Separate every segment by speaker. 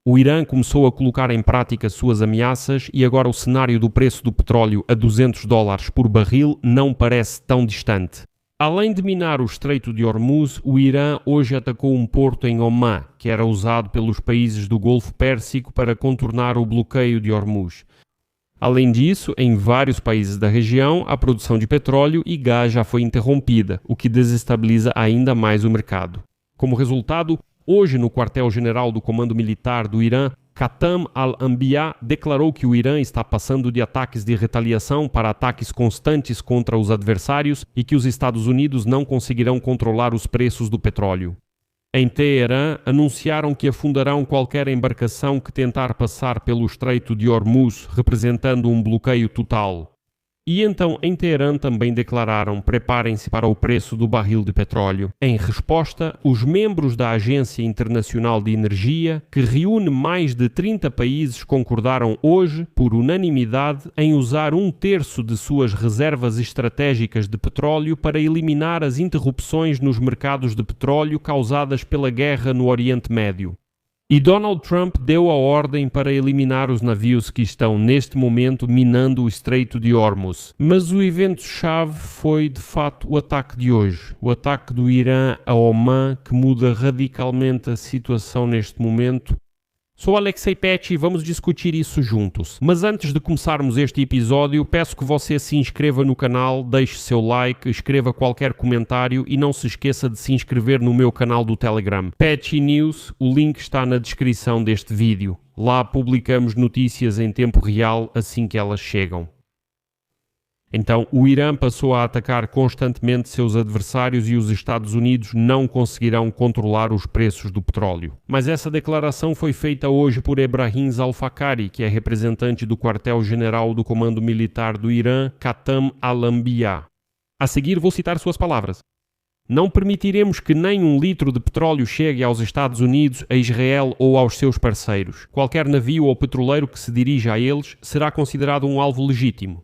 Speaker 1: O Irã começou a colocar em prática suas ameaças e agora o cenário do preço do petróleo a $200 por barril não parece tão distante. Além de minar o Estreito de Hormuz, o Irã hoje atacou um porto em Omã, que era usado pelos países do Golfo Pérsico para contornar o bloqueio de Hormuz. Além disso, em vários países da região, a produção de petróleo e gás já foi interrompida, o que desestabiliza ainda mais o mercado. Como resultado, hoje no quartel-general do Comando Militar do Irã, Khatam al-Anbiya declarou que o Irã está passando de ataques de retaliação para ataques constantes contra os adversários e que os Estados Unidos não conseguirão controlar os preços do petróleo. Em Teherã, anunciaram que afundarão qualquer embarcação que tentar passar pelo Estreito de Hormuz, representando um bloqueio total. E então, em Teherã também declararam: preparem-se para o preço do barril de petróleo. Em resposta, os membros da Agência Internacional de Energia, que reúne mais de 30 países, concordaram hoje, por unanimidade, em usar 1/3 de suas reservas estratégicas de petróleo para eliminar as interrupções nos mercados de petróleo causadas pela guerra no Oriente Médio. E Donald Trump deu a ordem para eliminar os navios que estão neste momento minando o Estreito de Hormuz. Mas o evento-chave foi, de fato, o ataque de hoje. O ataque do Irã a Omã, que muda radicalmente a situação neste momento. Sou Alexei Petty e vamos discutir isso juntos. Mas antes de começarmos este episódio, peço que você se inscreva no canal, deixe seu like, escreva qualquer comentário e não se esqueça de se inscrever no meu canal do Telegram. Petty News, o link está na descrição deste vídeo. Lá publicamos notícias em tempo real assim que elas chegam. Então, o Irã passou a atacar constantemente seus adversários e os Estados Unidos não conseguirão controlar os preços do petróleo. Mas essa declaração foi feita hoje por Ebrahim Zalfakari, que é representante do quartel-general do Comando Militar do Irã, Khatam al-Anbiya. A seguir vou citar suas palavras. Não permitiremos que nem um litro de petróleo chegue aos Estados Unidos, a Israel ou aos seus parceiros. Qualquer navio ou petroleiro que se dirija a eles será considerado um alvo legítimo.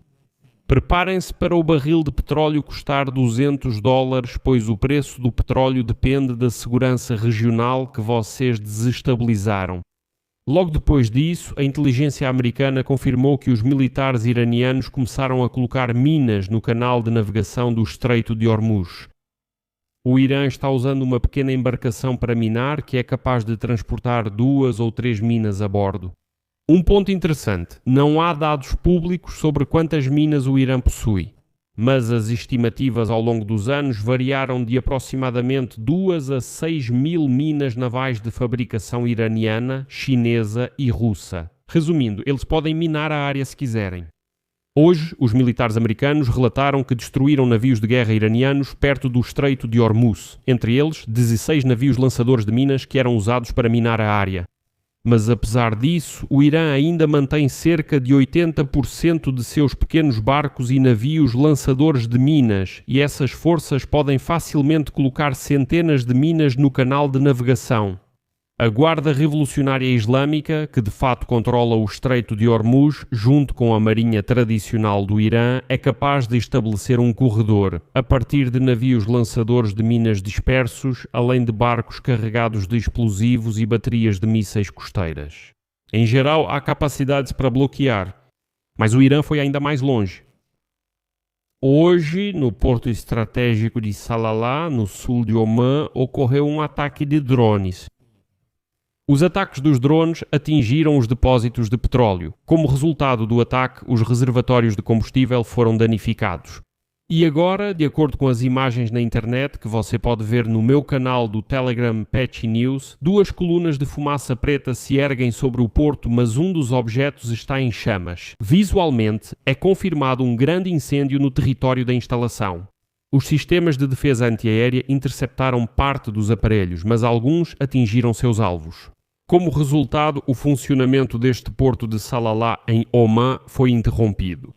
Speaker 1: Preparem-se para o barril de petróleo custar $200, pois o preço do petróleo depende da segurança regional que vocês desestabilizaram. Logo depois disso, a inteligência americana confirmou que os militares iranianos começaram a colocar minas no canal de navegação do Estreito de Hormuz. O Irã está usando uma pequena embarcação para minar que é capaz de transportar 2 ou 3 minas a bordo. Um ponto interessante, não há dados públicos sobre quantas minas o Irã possui, mas as estimativas ao longo dos anos variaram de aproximadamente 2 a 6 mil minas navais de fabricação iraniana, chinesa e russa. Resumindo, eles podem minar a área se quiserem. Hoje, os militares americanos relataram que destruíram navios de guerra iranianos perto do Estreito de Hormuz, entre eles 16 navios lançadores de minas que eram usados para minar a área. Mas apesar disso, o Irã ainda mantém cerca de 80% de seus pequenos barcos e navios lançadores de minas, e essas forças podem facilmente colocar centenas de minas no canal de navegação. A Guarda Revolucionária Islâmica, que de fato controla o Estreito de Hormuz, junto com a marinha tradicional do Irã, é capaz de estabelecer um corredor, a partir de navios lançadores de minas dispersos, além de barcos carregados de explosivos e baterias de mísseis costeiras. Em geral, há capacidades para bloquear, mas o Irã foi ainda mais longe. Hoje, no porto estratégico de Salalah, no sul de Omã, ocorreu um ataque de drones. Os ataques dos drones atingiram os depósitos de petróleo. Como resultado do ataque, os reservatórios de combustível foram danificados. E agora, de acordo com as imagens na internet que você pode ver no meu canal do Telegram Petty News, 2 colunas de fumaça preta se erguem sobre o porto, mas um dos objetos está em chamas. Visualmente, é confirmado um grande incêndio no território da instalação. Os sistemas de defesa antiaérea interceptaram parte dos aparelhos, mas alguns atingiram seus alvos. Como resultado, o funcionamento deste porto de Salalah em Omã foi interrompido.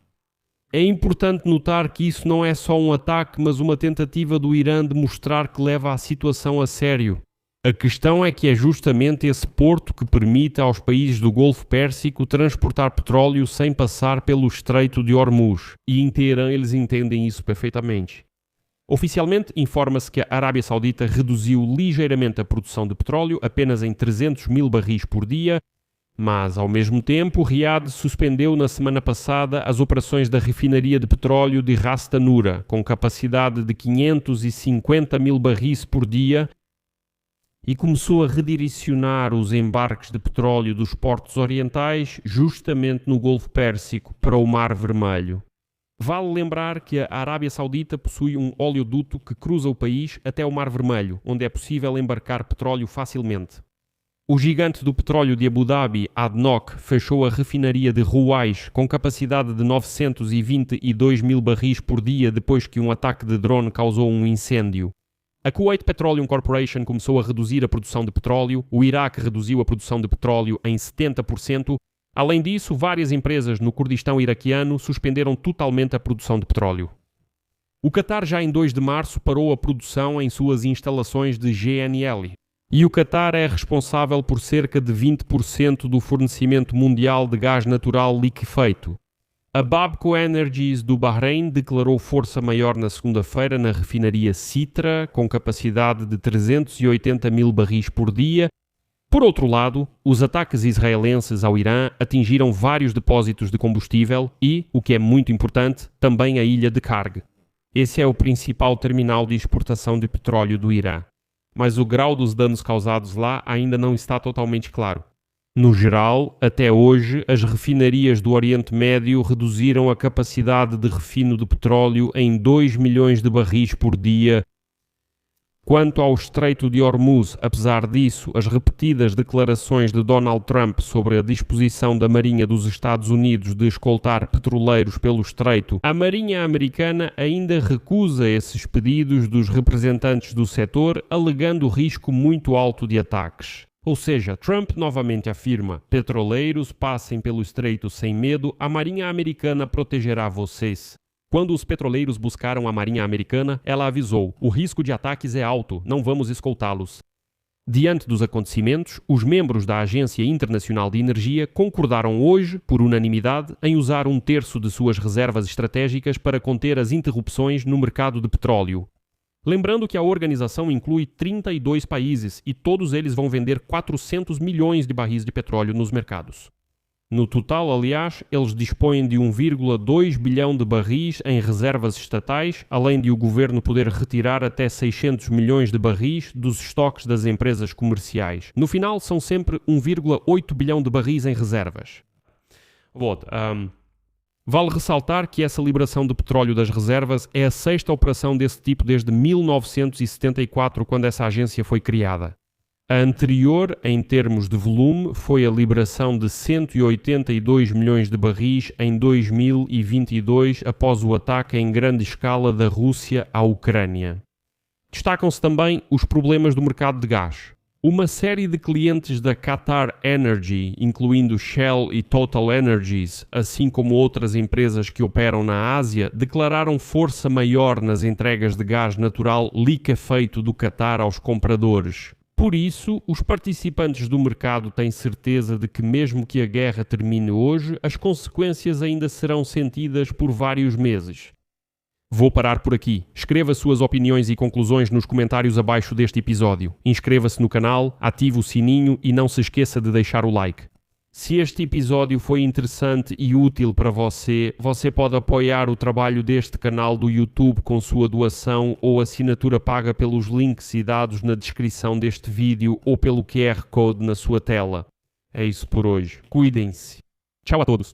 Speaker 1: É importante notar que isso não é só um ataque, mas uma tentativa do Irã de mostrar que leva a situação a sério. A questão é que é justamente esse porto que permite aos países do Golfo Pérsico transportar petróleo sem passar pelo Estreito de Hormuz, e em Teherã eles entendem isso perfeitamente. Oficialmente, informa-se que a Arábia Saudita reduziu ligeiramente a produção de petróleo, apenas em 300 mil barris por dia, mas, ao mesmo tempo, Riad suspendeu na semana passada as operações da refinaria de petróleo de Ras Tanura, com capacidade de 550 mil barris por dia, e começou a redirecionar os embarques de petróleo dos portos orientais justamente no Golfo Pérsico para o Mar Vermelho. Vale lembrar que a Arábia Saudita possui um oleoduto que cruza o país até o Mar Vermelho, onde é possível embarcar petróleo facilmente. O gigante do petróleo de Abu Dhabi, ADNOC, fechou a refinaria de Ruwais com capacidade de 922 mil barris por dia depois que um ataque de drone causou um incêndio. A Kuwait Petroleum Corporation começou a reduzir a produção de petróleo, o Iraque reduziu a produção de petróleo em 70%. Além disso, várias empresas no Kurdistão iraquiano suspenderam totalmente a produção de petróleo. O Qatar já em 2 de março parou a produção em suas instalações de GNL. E o Qatar é responsável por cerca de 20% do fornecimento mundial de gás natural liquefeito. A Babco Energies do Bahrein declarou força maior na segunda-feira na refinaria Sitra, com capacidade de 380 mil barris por dia. Por outro lado, os ataques israelenses ao Irã atingiram vários depósitos de combustível e, o que é muito importante, também a ilha de Karg. Esse é o principal terminal de exportação de petróleo do Irã. Mas o grau dos danos causados lá ainda não está totalmente claro. No geral, até hoje, as refinarias do Oriente Médio reduziram a capacidade de refino de petróleo em 2 milhões de barris por dia. Quanto ao Estreito de Hormuz, apesar disso, as repetidas declarações de Donald Trump sobre a disposição da Marinha dos Estados Unidos de escoltar petroleiros pelo Estreito, a Marinha americana ainda recusa esses pedidos dos representantes do setor, alegando risco muito alto de ataques. Ou seja, Trump novamente afirma: petroleiros passem pelo Estreito sem medo, a Marinha americana protegerá vocês. Quando os petroleiros buscaram a Marinha americana, ela avisou: o risco de ataques é alto, não vamos escoltá-los. Diante dos acontecimentos, os membros da Agência Internacional de Energia concordaram hoje, por unanimidade, em usar 1/3 de suas reservas estratégicas para conter as interrupções no mercado de petróleo. Lembrando que a organização inclui 32 países e todos eles vão vender 400 milhões de barris de petróleo nos mercados. No total, aliás, eles dispõem de 1,2 bilhão de barris em reservas estatais, além de o governo poder retirar até 600 milhões de barris dos estoques das empresas comerciais. No final, são sempre 1,8 bilhão de barris em reservas. Vale ressaltar que essa liberação de petróleo das reservas é a 6ª operação desse tipo desde 1974, quando essa agência foi criada. A anterior, em termos de volume, foi a liberação de 182 milhões de barris em 2022, após o ataque em grande escala da Rússia à Ucrânia. Destacam-se também os problemas do mercado de gás. Uma série de clientes da Qatar Energy, incluindo Shell e Total Energies, assim como outras empresas que operam na Ásia, declararam força maior nas entregas de gás natural liquefeito do Qatar aos compradores. Por isso, os participantes do mercado têm certeza de que, mesmo que a guerra termine hoje, as consequências ainda serão sentidas por vários meses. Vou parar por aqui. Escreva suas opiniões e conclusões nos comentários abaixo deste episódio. Inscreva-se no canal, ative o sininho e não se esqueça de deixar o like. Se este episódio foi interessante e útil para você, você pode apoiar o trabalho deste canal do YouTube com sua doação ou assinatura paga pelos links e dados na descrição deste vídeo ou pelo QR Code na sua tela. É isso por hoje. Cuidem-se. Tchau a todos.